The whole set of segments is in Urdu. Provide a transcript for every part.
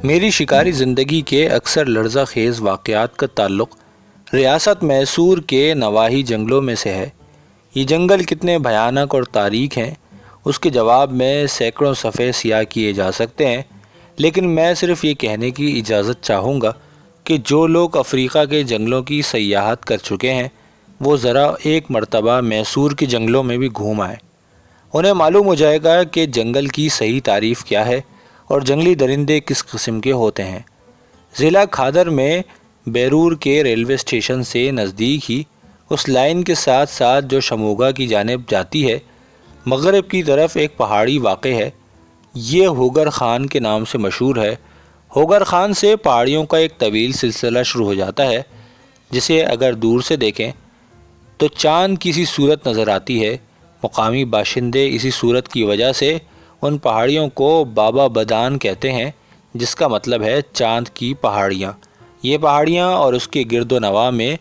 میری شکاری زندگی کے اکثر لرزہ خیز واقعات کا تعلق ریاست میسور کے نواحی جنگلوں میں سے ہے۔ یہ جنگل کتنے بھیانک اور تاریک ہیں، اس کے جواب میں سینکڑوں صفحے سیاہ کیے جا سکتے ہیں، لیکن میں صرف یہ کہنے کی اجازت چاہوں گا کہ جو لوگ افریقہ کے جنگلوں کی سیاحت کر چکے ہیں وہ ذرا ایک مرتبہ میسور کے جنگلوں میں بھی گھوم آئیں۔ انہیں معلوم ہو جائے گا کہ جنگل کی صحیح تعریف کیا ہے اور جنگلی درندے کس قسم کے ہوتے ہیں۔ ضلع کھادر میں بیرور کے ریلوے اسٹیشن سے نزدیک ہی اس لائن کے ساتھ ساتھ جو شموگا کی جانب جاتی ہے، مغرب کی طرف ایک پہاڑی واقع ہے۔ یہ ہوگر خان کے نام سے مشہور ہے۔ ہوگر خان سے پہاڑیوں کا ایک طویل سلسلہ شروع ہو جاتا ہے، جسے اگر دور سے دیکھیں تو چاند کی سی صورت نظر آتی ہے۔ مقامی باشندے اسی صورت کی وجہ سے ان پہاڑیوں کو بابا بدان کہتے ہیں، جس کا مطلب ہے چاند کی پہاڑیاں۔ یہ پہاڑیاں اور اس کے گرد و نواح میں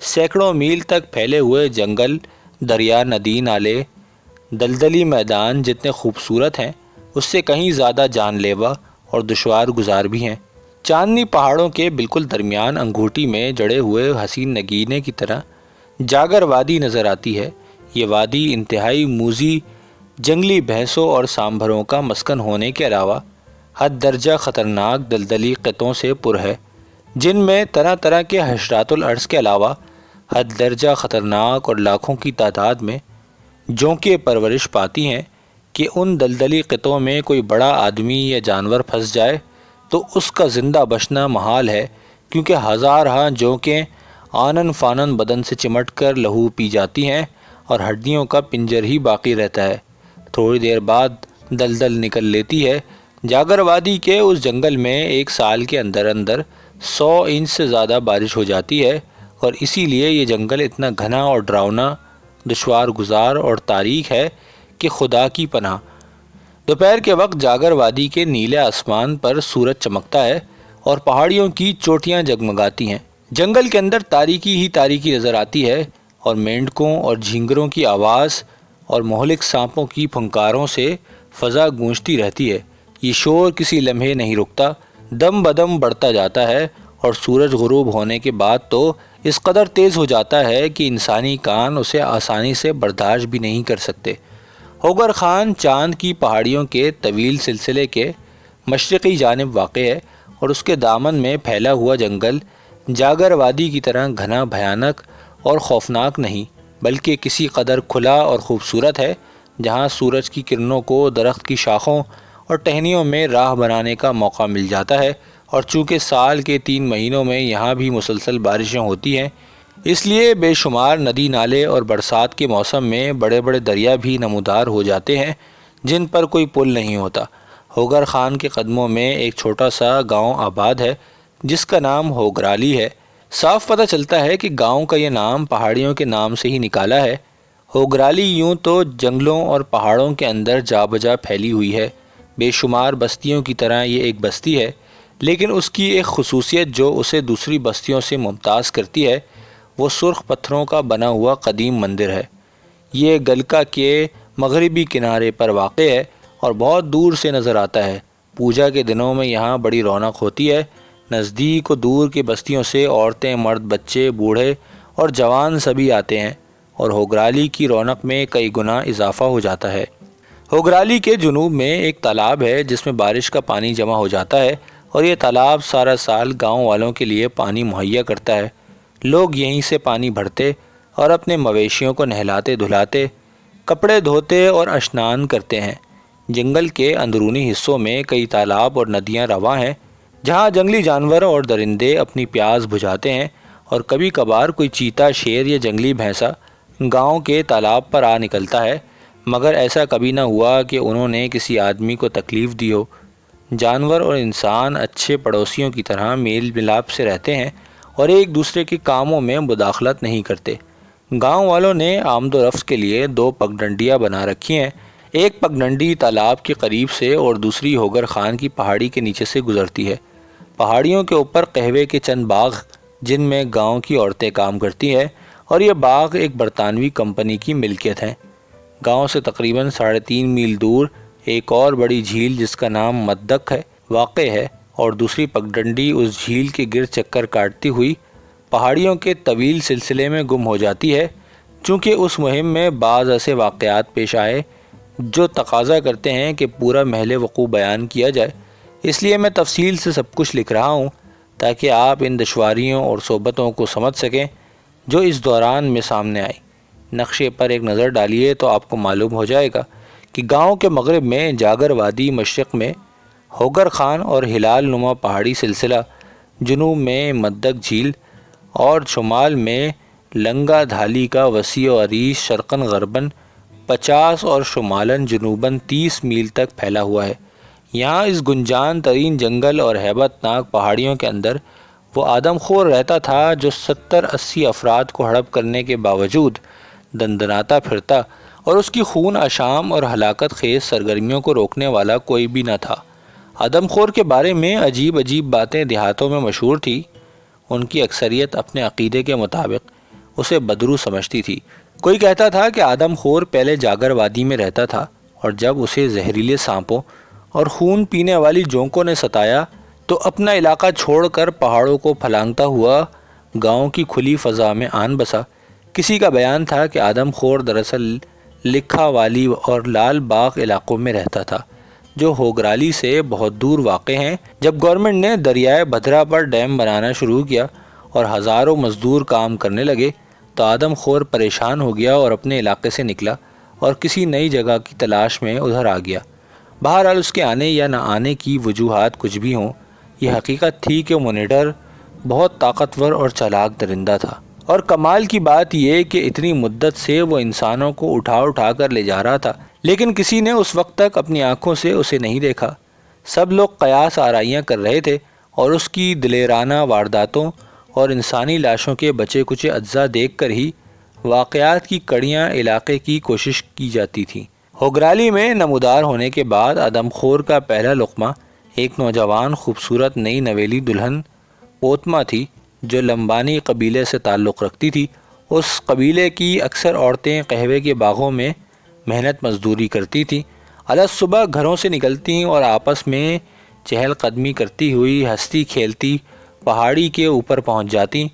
سینکڑوں میل تک پھیلے ہوئے جنگل، دریا، ندی، نالے، دلدلی میدان جتنے خوبصورت ہیں، اس سے کہیں زیادہ جان لیوا اور دشوار گزار بھی ہیں۔ چاندنی پہاڑوں کے بالکل درمیان انگوٹھی میں جڑے ہوئے حسین نگینے کی طرح جاگر وادی نظر آتی ہے۔ یہ وادی انتہائی موذی جنگلی بھینسوں اور سانبھروں کا مسکن ہونے کے علاوہ حد درجہ خطرناک دلدلی قطعوں سے پر ہے، جن میں طرح طرح کے حشرات الارض کے علاوہ حد درجہ خطرناک اور لاکھوں کی تعداد میں جونکیں پرورش پاتی ہیں کہ ان دلدلی قطعوں میں کوئی بڑا آدمی یا جانور پھنس جائے تو اس کا زندہ بچنا محال ہے، کیونکہ ہزارہا جونکیں آنن فانن بدن سے چمٹ کر لہو پی جاتی ہیں اور ہڈیوں کا پنجر ہی باقی رہتا ہے۔ تھوڑی دیر بعد دلدل نکل لیتی ہے۔ جاگر وادی کے اس جنگل میں ایک سال کے اندر 100 انچ سے زیادہ بارش ہو جاتی ہے، اور اسی لیے یہ جنگل اتنا گھنا اور ڈراؤنا، دشوار گزار اور تاریک ہے کہ خدا کی پناہ۔ دوپہر کے وقت جاگر وادی کے نیلے آسمان پر سورج چمکتا ہے اور پہاڑیوں کی چوٹیاں جگمگاتی ہیں۔ جنگل کے اندر تاریکی ہی تاریکی نظر آتی ہے، اور مینڈکوں اور جھینگروں کی آواز اور مہلک سانپوں کی پھنکاروں سے فضا گونجتی رہتی ہے۔ یہ شور کسی لمحے نہیں رکتا، دم بدم بڑھتا جاتا ہے، اور سورج غروب ہونے کے بعد تو اس قدر تیز ہو جاتا ہے کہ انسانی کان اسے آسانی سے برداشت بھی نہیں کر سکتے۔ ہوگر خان چاند کی پہاڑیوں کے طویل سلسلے کے مشرقی جانب واقع ہے، اور اس کے دامن میں پھیلا ہوا جنگل جاگر وادی کی طرح گھنا، بھیانک اور خوفناک نہیں، بلکہ کسی قدر کھلا اور خوبصورت ہے، جہاں سورج کی کرنوں کو درخت کی شاخوں اور ٹہنیوں میں راہ بنانے کا موقع مل جاتا ہے، اور چونکہ سال کے 3 مہینوں میں یہاں بھی مسلسل بارشیں ہوتی ہیں، اس لیے بے شمار ندی، نالے اور برسات کے موسم میں بڑے بڑے دریا بھی نمودار ہو جاتے ہیں، جن پر کوئی پل نہیں ہوتا۔ ہوگر خان کے قدموں میں ایک چھوٹا سا گاؤں آباد ہے، جس کا نام ہوگرالی ہے۔ صاف پتہ چلتا ہے کہ گاؤں کا یہ نام پہاڑیوں کے نام سے ہی نکالا ہے۔ ہوگرالی یوں تو جنگلوں اور پہاڑوں کے اندر جا بجا پھیلی ہوئی ہے، بے شمار بستیوں کی طرح یہ ایک بستی ہے، لیکن اس کی ایک خصوصیت جو اسے دوسری بستیوں سے ممتاز کرتی ہے، وہ سرخ پتھروں کا بنا ہوا قدیم مندر ہے۔ یہ گلکا کے مغربی کنارے پر واقع ہے اور بہت دور سے نظر آتا ہے۔ پوجا کے دنوں میں یہاں بڑی رونق ہوتی ہے۔ نزدیک و دور کی بستیوں سے عورتیں، مرد، بچے، بوڑھے اور جوان سبھی آتے ہیں، اور ہوگرالی کی رونق میں کئی گنا اضافہ ہو جاتا ہے۔ ہوگرالی کے جنوب میں ایک تالاب ہے جس میں بارش کا پانی جمع ہو جاتا ہے، اور یہ تالاب سارا سال گاؤں والوں کے لیے پانی مہیا کرتا ہے۔ لوگ یہیں سے پانی بھرتے اور اپنے مویشیوں کو نہلاتے دھلاتے، کپڑے دھوتے اور اشنان کرتے ہیں۔ جنگل کے اندرونی حصوں میں کئی تالاب اور ندیاں رواں ہیں، جہاں جنگلی جانور اور درندے اپنی پیاس بجھاتے ہیں، اور کبھی کبھار کوئی چیتا، شیر یا جنگلی بھینسا گاؤں کے تالاب پر آ نکلتا ہے، مگر ایسا کبھی نہ ہوا کہ انہوں نے کسی آدمی کو تکلیف دی ہو۔ جانور اور انسان اچھے پڑوسیوں کی طرح میل ملاپ سے رہتے ہیں اور ایک دوسرے کے کاموں میں مداخلت نہیں کرتے۔ گاؤں والوں نے آمد و رفت کے لیے 2 پگڈنڈیاں بنا رکھی ہیں، ایک پگڈنڈی تالاب کے قریب سے اور دوسری ہوگر خان کی پہاڑی کے نیچے سے گزرتی ہے۔ پہاڑیوں کے اوپر قہوے کے چند باغ، جن میں گاؤں کی عورتیں کام کرتی ہیں، اور یہ باغ ایک برطانوی کمپنی کی ملکیت ہیں۔ گاؤں سے تقریباً 3.5 میل دور ایک اور بڑی جھیل جس کا نام مدک ہے واقع ہے۔ اور دوسری پگڈنڈی اس جھیل کے گرد چکر کاٹتی ہوئی پہاڑیوں کے طویل سلسلے میں گم ہو جاتی ہے۔ چونکہ اس مہم میں بعض ایسے واقعات پیش آئے جو تقاضا کرتے ہیں کہ پورا محل وقوع بیان کیا جائے، اس لیے میں تفصیل سے سب کچھ لکھ رہا ہوں تاکہ آپ ان دشواریوں اور صعوبتوں کو سمجھ سکیں جو اس دوران میں سامنے آئی۔ نقشے پر ایک نظر ڈالیے تو آپ کو معلوم ہو جائے گا کہ گاؤں کے مغرب میں جاگر وادی، مشرق میں ہوگر خان اور ہلال نما پہاڑی سلسلہ، جنوب میں مدک جھیل اور شمال میں لنگا دھالی کا وسیع و عریض شرقاً غرباً 50 اور شمالاً جنوباً 30 میل تک پھیلا ہوا ہے۔ یہاں اس گنجان ترین جنگل اور ہیبت ناک پہاڑیوں کے اندر وہ آدم خور رہتا تھا جو 70-80 افراد کو ہڑپ کرنے کے باوجود دندناتا پھرتا، اور اس کی خون اشام اور ہلاکت خیز سرگرمیوں کو روکنے والا کوئی بھی نہ تھا۔ آدم خور کے بارے میں عجیب عجیب باتیں دیہاتوں میں مشہور تھی۔ ان کی اکثریت اپنے عقیدے کے مطابق اسے بدرو سمجھتی تھی۔ کوئی کہتا تھا کہ آدم خور پہلے جاگر وادی میں رہتا تھا، اور جب اسے زہریلے سانپوں اور خون پینے والی جونکوں نے ستایا تو اپنا علاقہ چھوڑ کر پہاڑوں کو پھلانگتا ہوا گاؤں کی کھلی فضا میں آن بسا۔ کسی کا بیان تھا کہ آدم خور دراصل لکھا والی اور لال باغ علاقوں میں رہتا تھا، جو ہوگرالی سے بہت دور واقع ہیں۔ جب گورنمنٹ نے دریائے بھدرا پر ڈیم بنانا شروع کیا اور ہزاروں مزدور کام کرنے لگے تو آدم خور پریشان ہو گیا اور اپنے علاقے سے نکلا اور کسی نئی جگہ کی تلاش میں ادھر آ گیا۔ بہرحال اس کے آنے یا نہ آنے کی وجوہات کچھ بھی ہوں، یہ حقیقت تھی کہ مونیٹر بہت طاقتور اور چالاک درندہ تھا، اور کمال کی بات یہ کہ اتنی مدت سے وہ انسانوں کو اٹھا کر لے جا رہا تھا، لیکن کسی نے اس وقت تک اپنی آنکھوں سے اسے نہیں دیکھا۔ سب لوگ قیاس آرائیاں کر رہے تھے اور اس کی دلیرانہ وارداتوں اور انسانی لاشوں کے بچے کچے اجزاء دیکھ کر ہی واقعات کی کڑیاں علاقے کی کوشش کی جاتی تھی۔ ہوگرالی میں نمودار ہونے کے بعد آدم خور کا پہلا لقمہ ایک نوجوان خوبصورت نئی نویلی دلہن پوتما تھی جو لمبانی قبیلے سے تعلق رکھتی تھی۔ اس قبیلے کی اکثر عورتیں قہوے کے باغوں میں محنت مزدوری کرتی تھیں، صبح گھروں سے نکلتی اور آپس میں چہل قدمی کرتی ہوئی ہنستی کھیلتی پہاڑی کے اوپر پہنچ جاتی،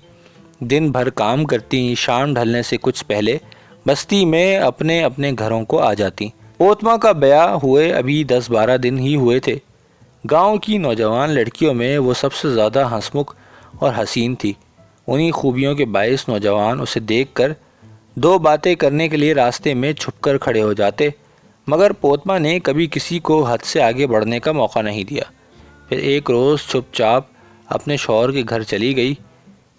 دن بھر کام کرتی، شام ڈھلنے سے کچھ پہلے بستی میں اپنے اپنے گھروں کو آ جاتی۔ پوتما کا بیاہ ہوئے ابھی 10-12 دن ہی ہوئے تھے۔ گاؤں کی نوجوان لڑکیوں میں وہ سب سے زیادہ ہنسمکھ اور حسین تھی۔ انہی خوبیوں کے باعث نوجوان اسے دیکھ کر دو باتیں کرنے کے لیے راستے میں چھپ کر کھڑے ہو جاتے، مگر پوتما نے کبھی کسی کو حد سے آگے بڑھنے کا موقع نہیں دیا۔ پھر ایک روز چپ چاپ اپنے شوہر کے گھر چلی گئی۔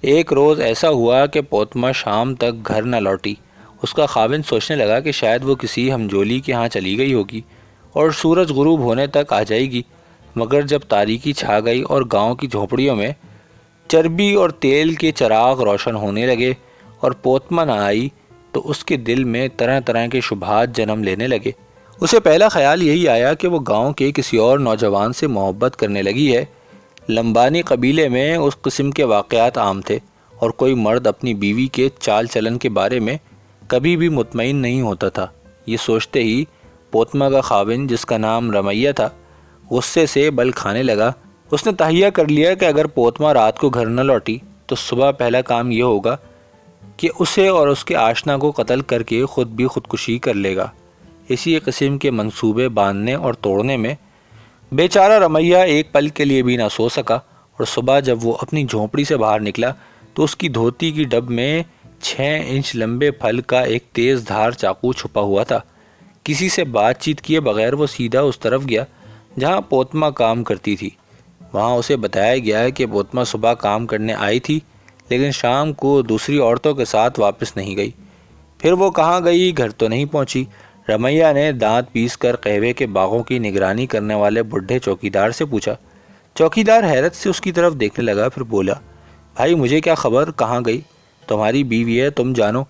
ایک روز ایسا ہوا کہ پوتما شام تک گھر نہ لوٹی۔ اس کا خاوند سوچنے لگا کہ شاید وہ کسی ہمجولی کے ہاں چلی گئی ہوگی اور سورج غروب ہونے تک آ جائے گی، مگر جب تاریکی چھا گئی اور گاؤں کی جھونپڑیوں میں چربی اور تیل کے چراغ روشن ہونے لگے اور پوتما نہ آئی تو اس کے دل میں طرح طرح کے شبہات جنم لینے لگے۔ اسے پہلا خیال یہی آیا کہ وہ گاؤں کے کسی اور نوجوان سے محبت کرنے لگی ہے۔ لمبانی قبیلے میں اس قسم کے واقعات عام تھے، اور کوئی مرد اپنی بیوی کے چال چلن کے بارے میں کبھی بھی مطمئن نہیں ہوتا تھا۔ یہ سوچتے ہی پوتما کا خاوند، جس کا نام رمیا تھا، غصے سے بل کھانے لگا۔ اس نے تہیہ کر لیا کہ اگر پوتما رات کو گھر نہ لوٹی تو صبح پہلا کام یہ ہوگا کہ اسے اور اس کے آشنا کو قتل کر کے خود بھی خودکشی کر لے گا۔ اسی قسم کے منصوبے باندھنے اور توڑنے میں بیچارہ رمیا ایک پل کے لیے بھی نہ سو سکا، اور صبح جب وہ اپنی جھونپڑی سے باہر نکلا تو اس کی دھوتی کی ڈب میں 6 انچ لمبے پھل کا ایک تیز دھار چاقو چھپا ہوا تھا۔ کسی سے بات چیت کیے بغیر وہ سیدھا اس طرف گیا جہاں پوتما کام کرتی تھی۔ وہاں اسے بتایا گیا کہ پوتما صبح کام کرنے آئی تھی، لیکن شام کو دوسری عورتوں کے ساتھ واپس نہیں گئی۔ پھر وہ کہاں گئی؟ گھر تو نہیں پہنچی۔ رمیا نے دانت پیس کر قہوے کے باغوں کی نگرانی کرنے والے بڈھے چوکیدار سے پوچھا۔ چوکیدار حیرت سے اس کی طرف دیکھنے لگا، پھر بولا، بھائی مجھے کیا خبر کہاں گئی؟ تمہاری بیوی ہے، تم جانو۔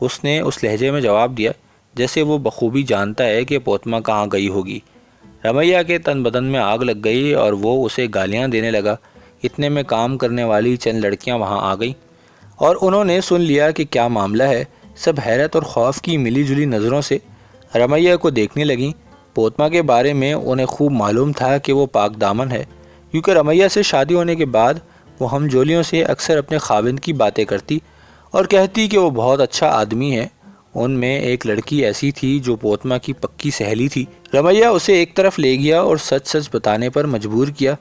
اس نے اس لہجے میں جواب دیا جیسے وہ بخوبی جانتا ہے کہ پوتما کہاں گئی ہوگی۔ رمیا کے تن بدن میں آگ لگ گئی اور وہ اسے گالیاں دینے لگا۔ اتنے میں کام کرنے والی چند لڑکیاں وہاں آ گئیں اور انہوں نے سن لیا کہ کیا معاملہ ہے۔ سب حیرت اور خوف کی ملی جلی نظروں سے رمیا کو دیکھنے لگیں۔ پوتما کے بارے میں انہیں خوب معلوم تھا کہ وہ پاک دامن ہے، کیونکہ رمیہ سے شادی ہونے کے بعد وہ ہم جولیوں سے اکثر اپنے خاوند کی باتیں کرتی اور کہتی کہ وہ بہت اچھا آدمی ہے۔ ان میں ایک لڑکی ایسی تھی جو پوتما کی پکی سہیلی تھی۔ رمیہ اسے ایک طرف لے گیا اور سچ سچ بتانے پر مجبور کیا۔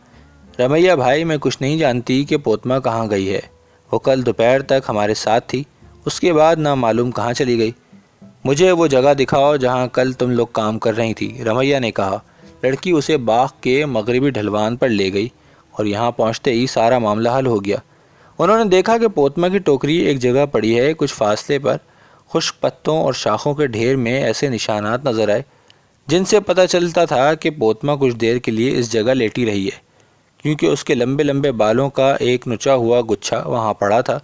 رمیہ بھائی، میں کچھ نہیں جانتی کہ پوتما کہاں گئی ہے۔ وہ کل دوپہر تک ہمارے ساتھ تھی، اس کے بعد نہ معلوم کہاں چلی گئی۔ مجھے وہ جگہ دکھاؤ جہاں کل تم لوگ کام کر رہی تھی، رمیہ نے کہا۔ لڑکی اسے باغ کے مغربی ڈھلوان پر لے گئی اور یہاں پہنچتے ہی سارا معاملہ حل ہو گیا۔ انہوں نے دیکھا کہ پوتما کی ٹوکری ایک جگہ پڑی ہے۔ کچھ فاصلے پر خشک پتوں اور شاخوں کے ڈھیر میں ایسے نشانات نظر آئے جن سے پتہ چلتا تھا کہ پوتما کچھ دیر کے لیے اس جگہ لیٹی رہی ہے، کیونکہ اس کے لمبے لمبے بالوں کا ایک نچا ہوا گچھا وہاں پڑا تھا۔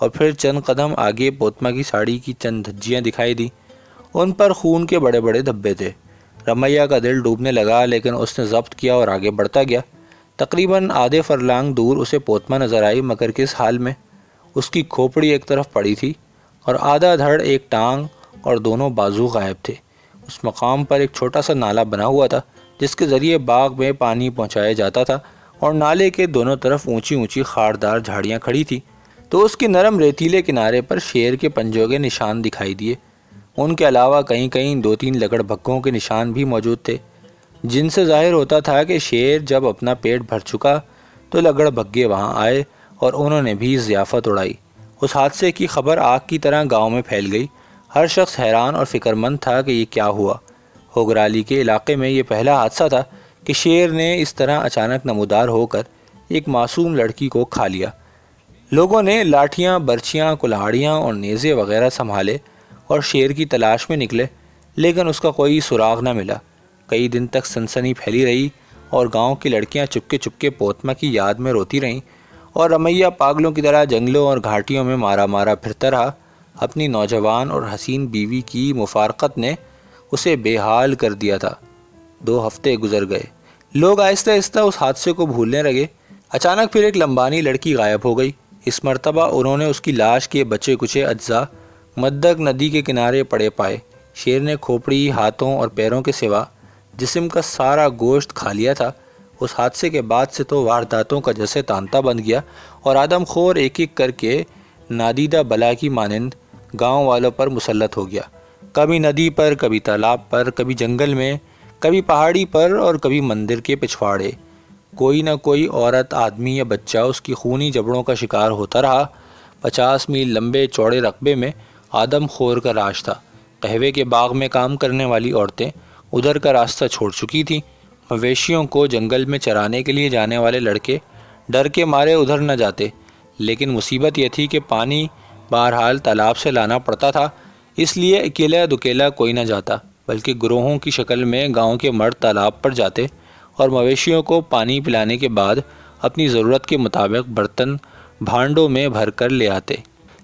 اور پھر چند قدم آگے پوتما کی ساڑی کی چند دھجیاں دکھائی دیں، ان پر خون کے بڑے بڑے دھبے تھے۔ رمیہ کا دل ڈوبنے لگا، لیکن اس نے ضبط کیا اور آگے بڑھتا گیا۔ تقریباً آدھے فرلانگ دور اسے پوتما نظر آئی، مگر کس حال میں؟ اس کی کھوپڑی ایک طرف پڑی تھی اور آدھا دھڑ، ایک ٹانگ اور دونوں بازو غائب تھے۔ اس مقام پر ایک چھوٹا سا نالا بنا ہوا تھا جس کے ذریعے باغ میں پانی پہنچایا جاتا تھا، اور نالے کے دونوں طرف اونچی اونچی خاردار جھاڑیاں کھڑی تھیں۔ تو اس کے نرم ریتیلے کنارے پر شیر کے پنجوں کے نشان دکھائی دیے۔ ان کے علاوہ کہیں کہیں 2-3 لگڑ بھگوں کے نشان بھی موجود تھے، جن سے ظاہر ہوتا تھا کہ شیر جب اپنا پیٹ بھر چکا تو لگڑ بھگے وہاں آئے اور انہوں نے بھی ضیافت اڑائی۔ اس حادثے کی خبر آگ کی طرح گاؤں میں پھیل گئی۔ ہر شخص حیران اور فکر مند تھا کہ یہ کیا ہوا۔ ہوگرالی کے علاقے میں یہ پہلا حادثہ تھا کہ شیر نے اس طرح اچانک نمودار ہو کر ایک معصوم لڑکی کو کھا لیا۔ لوگوں نے لاٹھیاں، برچیاں، کلہاڑیاں اور نیزے وغیرہ سنبھالے اور شیر کی تلاش میں نکلے، لیکن اس کا کوئی سراغ نہ ملا۔ کئی دن تک سنسنی پھیلی رہی اور گاؤں کی لڑکیاں چپکے چپکے پوتما کی یاد میں روتی رہیں، اور رمیہ پاگلوں کی طرح جنگلوں اور گھاٹیوں میں مارا مارا پھرتا رہا۔ اپنی نوجوان اور حسین بیوی کی مفارقت نے اسے بے حال کر دیا تھا۔ 2 ہفتے گزر گئے، لوگ آہستہ آہستہ اس حادثے کو بھولنے لگے۔ اچانک پھر ایک لمبانی لڑکی غائب ہو گئی۔ اس مرتبہ انہوں نے اس کی لاش کے بچے کچے اجزاء مدک ندی کے کنارے پڑے پائے۔ شیر نے کھوپڑی، ہاتھوں اور پیروں کے سوا جسم کا سارا گوشت کھا لیا تھا۔ اس حادثے کے بعد سے تو وارداتوں کا جیسے تانتا بند گیا، اور آدم خور ایک ایک کر کے نادیدہ بلا کی مانند گاؤں والوں پر مسلط ہو گیا۔ کبھی ندی پر، کبھی تالاب پر، کبھی جنگل میں، کبھی پہاڑی پر اور کبھی مندر کے پچھواڑے۔ کوئی نہ کوئی عورت، آدمی یا بچہ اس کی خونی جبڑوں کا شکار ہوتا رہا۔ 50 میل لمبے چوڑے رقبے میں آدم خور کا راج تھا۔ قہوے کے باغ میں کام کرنے والی عورتیں ادھر کا راستہ چھوڑ چکی تھیں۔ مویشیوں کو جنگل میں چرانے کے لیے جانے والے لڑکے ڈر کے مارے ادھر نہ جاتے، لیکن مصیبت یہ تھی کہ پانی بہرحال تالاب سے لانا پڑتا تھا، اس لیے اکیلا دکیلا کوئی نہ جاتا، بلکہ گروہوں کی شکل میں گاؤں کے مرد تالاب پر جاتے اور مویشیوں کو پانی پلانے کے بعد اپنی ضرورت کے مطابق برتن بھانڈوں میں بھر کر لے آتے۔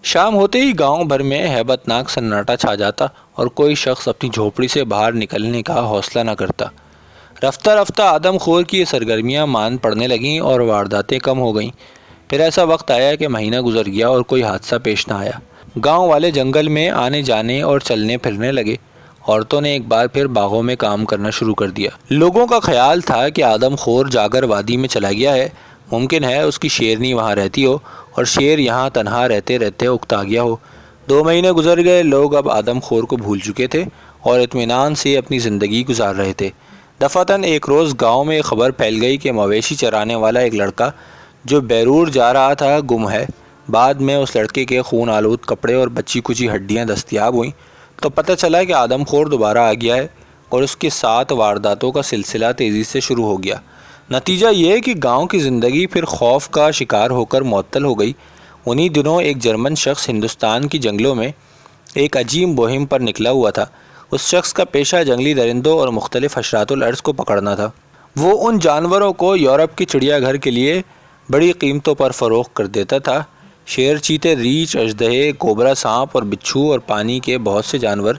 شام ہوتے ہی گاؤں بھر میں ہیبت ناک سناٹا چھا جاتا اور کوئی شخص اپنی جھوپڑی سے باہر نکلنے کا حوصلہ نہ کرتا۔ رفتہ رفتہ آدم خور کی یہ سرگرمیاں مان پڑنے لگیں اور وارداتیں کم ہو گئیں۔ پھر ایسا وقت آیا کہ مہینہ گزر گیا اور کوئی حادثہ پیش نہ آیا۔ گاؤں والے جنگل میں آنے جانے اور چلنے پھرنے لگے۔ عورتوں نے ایک بار پھر باغوں میں کام کرنا شروع کر دیا۔ لوگوں کا خیال تھا کہ آدم خور جاگر وادی میں چلا گیا ہے، ممکن ہے اس کی شیرنی وہاں رہتی ہو اور شیر یہاں تنہا رہتے رہتے اکتا گیا ہو۔ 2 مہینے گزر گئے، لوگ اب آدم خور کو بھول چکے تھے اور اطمینان سے اپنی زندگی گزار رہے تھے۔ دفعتاً ایک روز گاؤں میں خبر پھیل گئی کہ مویشی چرانے والا ایک لڑکا جو بیرور جا رہا تھا گم ہے۔ بعد میں اس لڑکے کے خون آلود کپڑے اور بچی کچی ہڈیاں دستیاب ہوئیں تو پتہ چلا کہ آدم خور دوبارہ آ گیا ہے، اور اس کے ساتھ وارداتوں کا سلسلہ تیزی سے شروع ہو گیا۔ نتیجہ یہ کہ گاؤں کی زندگی پھر خوف کا شکار ہو کر معطل ہو گئی۔ انہی دنوں ایک جرمن شخص ہندوستان کی جنگلوں میں ایک عجیب مہم پر نکلا ہوا تھا۔ اس شخص کا پیشہ جنگلی درندوں اور مختلف حشرات الارض کو پکڑنا تھا۔ وہ ان جانوروں کو یورپ کے چڑیا گھر کے لیے بڑی قیمتوں پر فروخت کر دیتا تھا۔ شیر، چیتے، ریچھ، اژدہے، کوبرا سانپ اور بچھو اور پانی کے بہت سے جانور،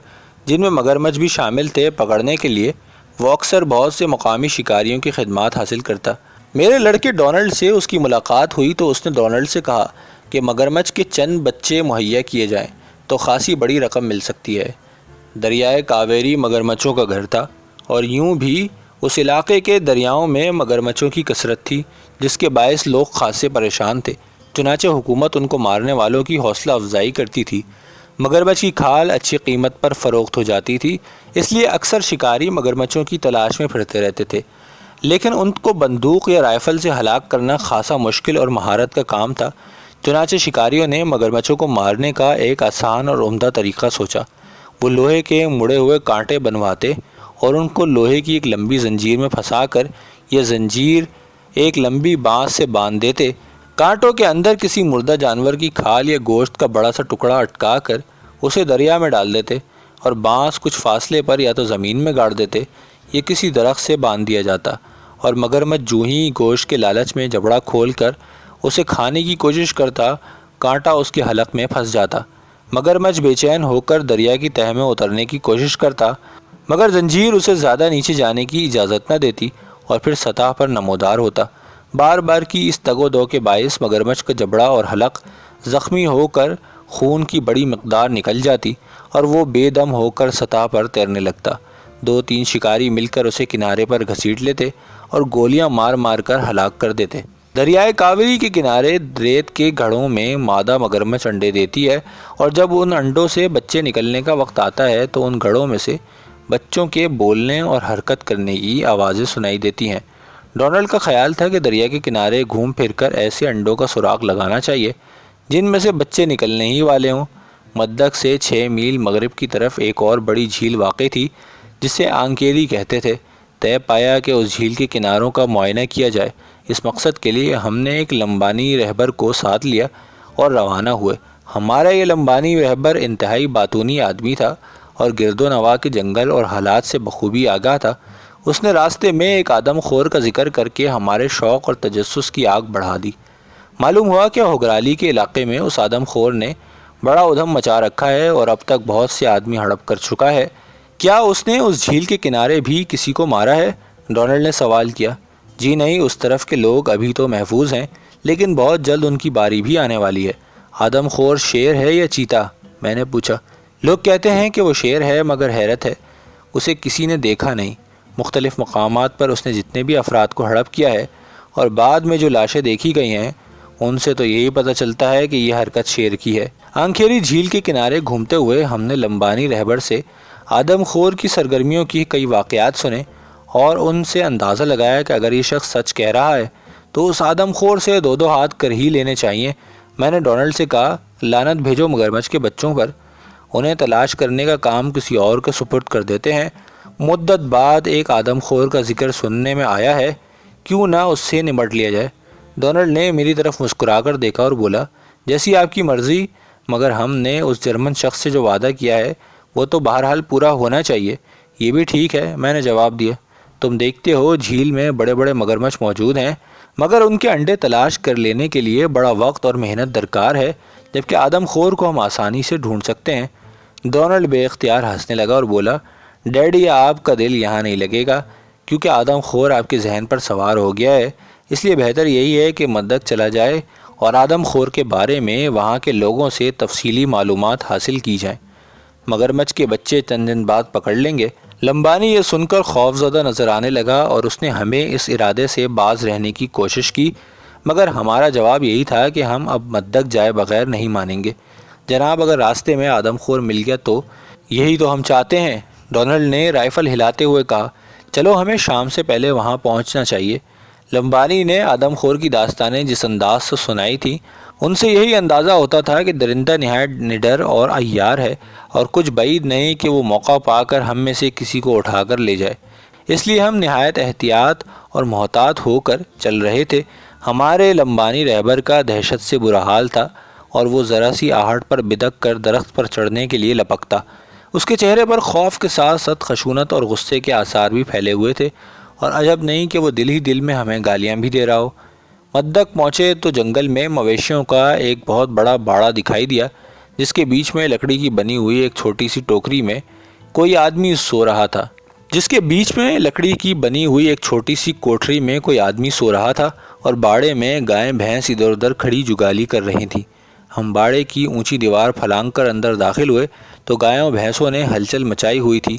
جن میں مگرمچھ بھی شامل تھے، پکڑنے کے لیے وہ اکثر بہت سے مقامی شکاریوں کی خدمات حاصل کرتا۔ میرے لڑکے ڈونلڈ سے اس کی ملاقات ہوئی تو اس نے ڈونلڈ سے کہا کہ مگرمچھ کے چند بچے مہیا کیے جائیں تو خاصی بڑی رقم مل سکتی ہے۔ دریائے کاویری مگرمچھوں کا گھر تھا، اور یوں بھی اس علاقے کے دریاؤں میں مگرمچھوں کی کثرت تھی جس کے باعث لوگ خاصے پریشان تھے، چنانچہ حکومت ان کو مارنے والوں کی حوصلہ افزائی کرتی تھی۔ مگرمچھ کی کھال اچھی قیمت پر فروخت ہو جاتی تھی، اس لیے اکثر شکاری مگرمچھوں کی تلاش میں پھرتے رہتے تھے، لیکن ان کو بندوق یا رائفل سے ہلاک کرنا خاصا مشکل اور مہارت کا کام تھا۔ چنانچہ شکاریوں نے مگرمچھوں کو مارنے کا ایک آسان اور عمدہ طریقہ سوچا۔ وہ لوہے کے مڑے ہوئے کانٹے بنواتے اور ان کو لوہے کی ایک لمبی زنجیر میں پھنسا کر یہ زنجیر ایک لمبی بانس سے باندھ دیتے۔ کانٹوں کے اندر کسی مردہ جانور کی کھال یا گوشت کا بڑا سا ٹکڑا اٹکا کر اسے دریا میں ڈال دیتے اور بانس کچھ فاصلے پر یا تو زمین میں گاڑ دیتے یا کسی درخت سے باندھ دیا جاتا، اور مگرمچھ جو ہی گوشت کے لالچ میں جبڑا کھول کر اسے کھانے کی کوشش کرتا، کانٹا اس کے حلق میں پھنس جاتا۔ مگرمچھ بے چین ہو کر دریا کی تہہ میں اترنے کی کوشش کرتا، مگر زنجیر اسے زیادہ نیچے جانے کی اجازت نہ دیتی اور پھر سطح پر نمودار ہوتا۔ بار بار کی اس تگ و دو کے باعث مگرمچھ کا جبڑا اور حلق زخمی ہو کر خون کی بڑی مقدار نکل جاتی اور وہ بے دم ہو کر سطح پر تیرنے لگتا۔ 2-3 شکاری مل کر اسے کنارے پر گھسیٹ لیتے اور گولیاں مار مار کر ہلاک کر دیتے۔ دریائے کاوری کے کنارے ریت کے گھڑوں میں مادہ مگرمچھ انڈے دیتی ہے، اور جب ان انڈوں سے بچے نکلنے کا وقت آتا ہے تو ان گھڑوں میں سے بچوں کے بولنے اور حرکت کرنے کی آوازیں سنائی دیتی ہیں۔ ڈونلڈ کا خیال تھا کہ دریا کے کنارے گھوم پھر کر ایسے انڈوں کا سراغ لگانا چاہیے جن میں سے بچے نکلنے ہی والے ہوں۔ مدک سے 6 میل مغرب کی طرف ایک اور بڑی جھیل واقع تھی جسے آنکیری کہتے تھے۔ طے پایا کہ اس جھیل کے کناروں کا معائنہ کیا جائے۔ اس مقصد کے لیے ہم نے ایک لمبانی رہبر کو ساتھ لیا اور روانہ ہوئے۔ ہمارا یہ لمبانی رہبر انتہائی باتونی آدمی تھا اور گرد و نواح کے جنگل اور حالات سے بخوبی آگاہ تھا۔ اس نے راستے میں ایک آدم خور کا ذکر کر کے ہمارے شوق اور تجسس کی آگ بڑھا دی۔ معلوم ہوا کہ ہوگرالی کے علاقے میں اس آدم خور نے بڑا ادھم مچا رکھا ہے اور اب تک بہت سے آدمی ہڑپ کر چکا ہے۔ کیا اس نے اس جھیل کے کنارے بھی کسی کو مارا ہے؟ ڈونلڈ نے سوال کیا۔ جی نہیں، اس طرف کے لوگ ابھی تو محفوظ ہیں، لیکن بہت جلد ان کی باری بھی آنے والی ہے۔ آدم خور شیر ہے یا چیتا؟ میں نے پوچھا۔ لوگ کہتے ہیں کہ وہ شیر ہے، مگر حیرت ہے اسے کسی نے دیکھا نہیں۔ مختلف مقامات پر اس نے جتنے بھی افراد کو ہڑپ کیا ہے اور بعد میں جو لاشیں دیکھی گئی ہیں ان سے تو یہی پتہ چلتا ہے کہ یہ حرکت شیر کی ہے۔ آنکھیری جھیل کے کنارے گھومتے ہوئے ہم نے لمبانی رہبر سے آدم خور کی سرگرمیوں کی کئی واقعات سنے اور ان سے اندازہ لگایا کہ اگر یہ شخص سچ کہہ رہا ہے تو اس آدم خور سے 2 ہاتھ کر ہی لینے چاہیے۔ میں نے ڈونلڈ سے کہا، لعنت بھیجو مگرمچھ کے بچوں پر، انہیں تلاش کرنے کا کام کسی اور کے سپرد کر دیتے ہیں۔ مدت بعد ایک آدم خور کا ذکر سننے میں آیا ہے، کیوں نہ اس سے نمٹ لیا جائے؟ ڈونلڈ نے میری طرف مسکرا کر دیکھا اور بولا، جیسی آپ کی مرضی، مگر ہم نے اس جرمن شخص سے جو وعدہ کیا ہے وہ تو بہرحال پورا ہونا چاہیے۔ یہ بھی ٹھیک ہے، میں نے جواب دیا۔ تم دیکھتے ہو جھیل میں بڑے بڑے مگرمچھ موجود ہیں، مگر ان کے انڈے تلاش کر لینے کے لیے بڑا وقت اور محنت درکار ہے، جبکہ آدم خور کو ہم آسانی سے ڈھونڈ سکتے ہیں۔ ڈونلڈ بے اختیار ہنسنے لگا اور بولا، ڈیڈی آپ کا دل یہاں نہیں لگے گا، کیونکہ آدم خور آپ کے ذہن پر سوار ہو گیا ہے، اس لیے بہتر یہی ہے کہ مدک چلا جائے اور آدم خور کے بارے میں وہاں کے لوگوں سے تفصیلی معلومات حاصل کی جائیں۔ مگرمچھ کے بچے چند دن بعد پکڑ لیں گے۔ لمبانی یہ سن کر خوفزدہ نظر آنے لگا اور اس نے ہمیں اس ارادے سے باز رہنے کی کوشش کی، مگر ہمارا جواب یہی تھا کہ ہم اب مدک جائے بغیر نہیں مانیں گے۔ جناب، اگر راستے میں آدم خور مل گیا تو یہی تو ہم چاہتے ہیں۔ ڈونلڈ نے رائفل ہلاتے ہوئے کہا، چلو ہمیں شام سے پہلے وہاں پہنچنا چاہیے۔ لمبانی نے آدم خور کی داستانیں جس انداز سے سنائی تھیں ان سے یہی اندازہ ہوتا تھا کہ درندہ نہایت نڈر اور عیار ہے اور کچھ بعید نہیں کہ وہ موقع پا کر ہم میں سے کسی کو اٹھا کر لے جائے۔ اس لیے ہم نہایت احتیاط اور محتاط ہو کر چل رہے تھے۔ ہمارے لمبانی رہبر کا دہشت سے برا حال تھا اور وہ ذرا سی آہٹ پر بدک کر درخت پر چڑھنے کے لیے لپکتا۔ اس کے چہرے پر خوف کے ساتھ ساتھ خشونت اور غصے کے آثار بھی پھیلے ہوئے تھے، اور عجب نہیں کہ وہ دل ہی دل میں ہمیں گالیاں بھی دے رہا ہو۔ مدک پہنچے تو جنگل میں مویشیوں کا ایک بہت بڑا باڑا دکھائی دیا، جس کے بیچ میں لکڑی کی بنی ہوئی ایک چھوٹی سی ٹوکری میں کوئی آدمی سو رہا تھا اور باڑے میں گائیں بھینس ادھر ادھر کھڑی جگالی کر رہی تھیں۔ ہم باڑے کی اونچی دیوار پھلانگ کر اندر داخل ہوئے تو گایوں بھینسوں نے ہلچل مچائی ہوئی تھی۔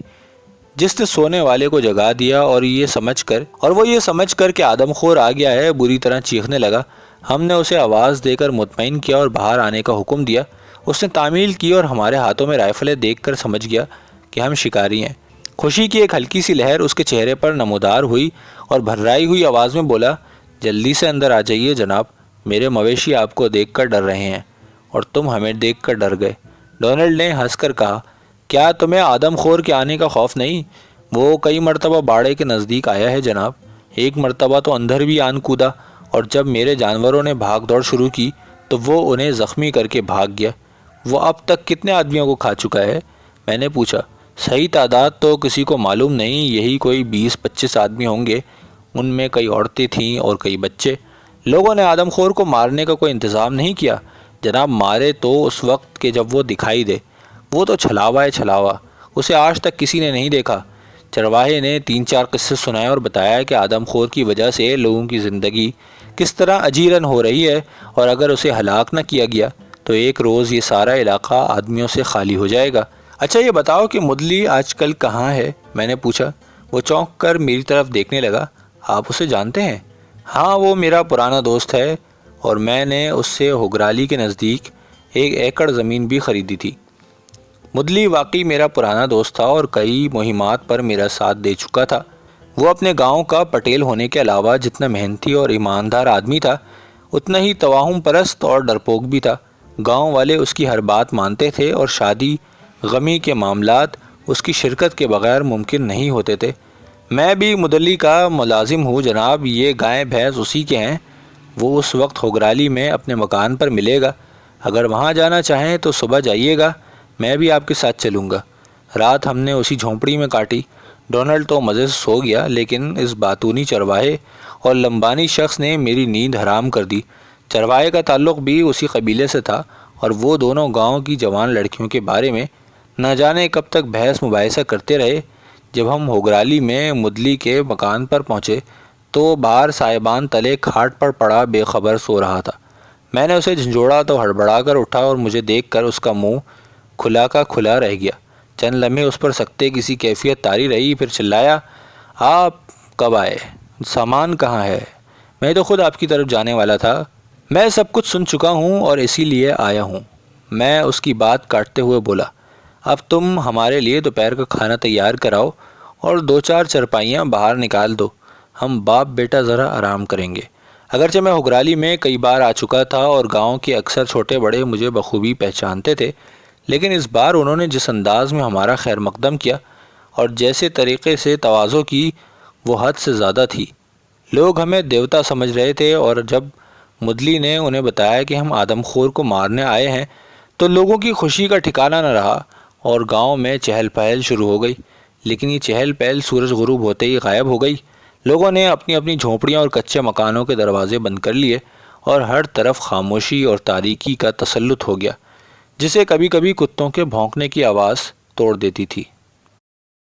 جس نے سونے والے کو جگا دیا اور وہ یہ سمجھ کر کہ آدم خور آ گیا ہے بری طرح چیخنے لگا۔ ہم نے اسے آواز دے کر مطمئن کیا اور باہر آنے کا حکم دیا۔ اس نے تعمیل کی اور ہمارے ہاتھوں میں رائفلیں دیکھ کر سمجھ گیا کہ ہم شکاری ہیں۔ خوشی کی ایک ہلکی سی لہر اس کے چہرے پر نمودار ہوئی اور بھررائی ہوئی آواز میں بولا، جلدی سے اندر آ جائیے جناب، میرے مویشی آپ کو دیکھ کر ڈر رہے ہیں اور تم ہمیں دیکھ کر ڈر گئے۔ ڈونلڈ نے ہنس کر کہا، کیا تمہیں آدم خور کے آنے کا خوف نہیں؟ وہ کئی مرتبہ باڑے کے نزدیک آیا ہے جناب، ایک مرتبہ تو اندر بھی آن کودا، اور جب میرے جانوروں نے بھاگ دوڑ شروع کی تو وہ انہیں زخمی کر کے بھاگ گیا۔ وہ اب تک کتنے آدمیوں کو کھا چکا ہے؟ میں نے پوچھا۔ صحیح تعداد تو کسی کو معلوم نہیں، یہی کوئی 20-25 آدمی ہوں گے، ان میں کئی عورتیں تھیں اور کئی بچے۔ لوگوں نے آدم خور کو مارنے کا کوئی انتظام نہیں کیا جناب، مارے تو اس وقت کہ جب وہ دکھائی دے، وہ تو چھلاوا ہے چھلاوا، اسے آج تک کسی نے نہیں دیکھا۔ چرواہے نے 3-4 قصے سنائے اور بتایا کہ آدم خور کی وجہ سے لوگوں کی زندگی کس طرح اجیرن ہو رہی ہے، اور اگر اسے ہلاک نہ کیا گیا تو ایک روز یہ سارا علاقہ آدمیوں سے خالی ہو جائے گا۔ اچھا یہ بتاؤ کہ مدلی آج کل کہاں ہے؟ میں نے پوچھا۔ وہ چونک کر میری طرف دیکھنے لگا۔ آپ اسے جانتے ہیں؟ ہاں، وہ میرا پرانا دوست ہے اور میں نے اس سے ہوگرالی کے نزدیک 1 ایکڑ زمین بھی خریدی تھی۔ مدلی واقعی میرا پرانا دوست تھا اور کئی مہمات پر میرا ساتھ دے چکا تھا۔ وہ اپنے گاؤں کا پٹیل ہونے کے علاوہ جتنا محنتی اور ایماندار آدمی تھا، اتنا ہی توہم پرست اور ڈرپوک بھی تھا۔ گاؤں والے اس کی ہر بات مانتے تھے اور شادی غمی کے معاملات اس کی شرکت کے بغیر ممکن نہیں ہوتے تھے۔ میں بھی مدلی کا ملازم ہوں جناب، یہ گائے بھینس اسی کے ہیں۔ وہ اس وقت ہوگرالی میں اپنے مکان پر ملے گا، اگر وہاں جانا چاہیں تو صبح جائیے گا، میں بھی آپ کے ساتھ چلوں گا۔ رات ہم نے اسی جھونپڑی میں کاٹی۔ ڈونلڈ تو مزے سے سو گیا، لیکن اس باتونی چرواہے اور لمبانی شخص نے میری نیند حرام کر دی۔ چرواہے کا تعلق بھی اسی قبیلے سے تھا اور وہ دونوں گاؤں کی جوان لڑکیوں کے بارے میں نہ جانے کب تک بحث مباحثہ کرتے رہے۔ جب ہم ہوگرالی میں مدلی کے مکان پر پہنچے تو باہر سائبان تلے کھاٹ پر پڑا بے خبر سو رہا تھا۔ میں نے اسے جھنجھوڑا تو ہڑبڑا کر اٹھا اور مجھے دیکھ کر اس کا منہ کھلا کا کھلا رہ گیا۔ چند لمحے اس پر سکتے کسی کیفیت طاری رہی، پھر چلایا، آپ کب آئے؟ سامان کہاں ہے؟ میں تو خود آپ کی طرف جانے والا تھا۔ میں سب کچھ سن چکا ہوں اور اسی لیے آیا ہوں، میں اس کی بات کاٹتے ہوئے بولا۔ اب تم ہمارے لیے دوپہر کا کھانا تیار کراؤ اور 2-4 چرپائیاں باہر نکال دو، ہم باپ بیٹا ذرا آرام کریں گے۔ اگرچہ میں ہوگرالی میں کئی بار آ چکا تھا اور گاؤں کے اکثر چھوٹے بڑے مجھے بخوبی پہچانتے تھے، لیکن اس بار انہوں نے جس انداز میں ہمارا خیر مقدم کیا اور جیسے طریقے سے تواضع کی، وہ حد سے زیادہ تھی۔ لوگ ہمیں دیوتا سمجھ رہے تھے، اور جب مدلی نے انہیں بتایا کہ ہم آدم خور کو مارنے آئے ہیں تو لوگوں کی خوشی کا ٹھکانہ نہ رہا اور گاؤں میں چہل پہل شروع ہو گئی۔ لیکن یہ چہل پہل سورج غروب ہوتے ہی غائب ہو گئی۔ لوگوں نے اپنی اپنی جھونپڑیاں اور کچے مکانوں کے دروازے بند کر لیے اور ہر طرف خاموشی اور تاریکی کا تسلط ہو گیا، جسے کبھی کبھی کتوں کے بھونکنے کی آواز توڑ دیتی تھی۔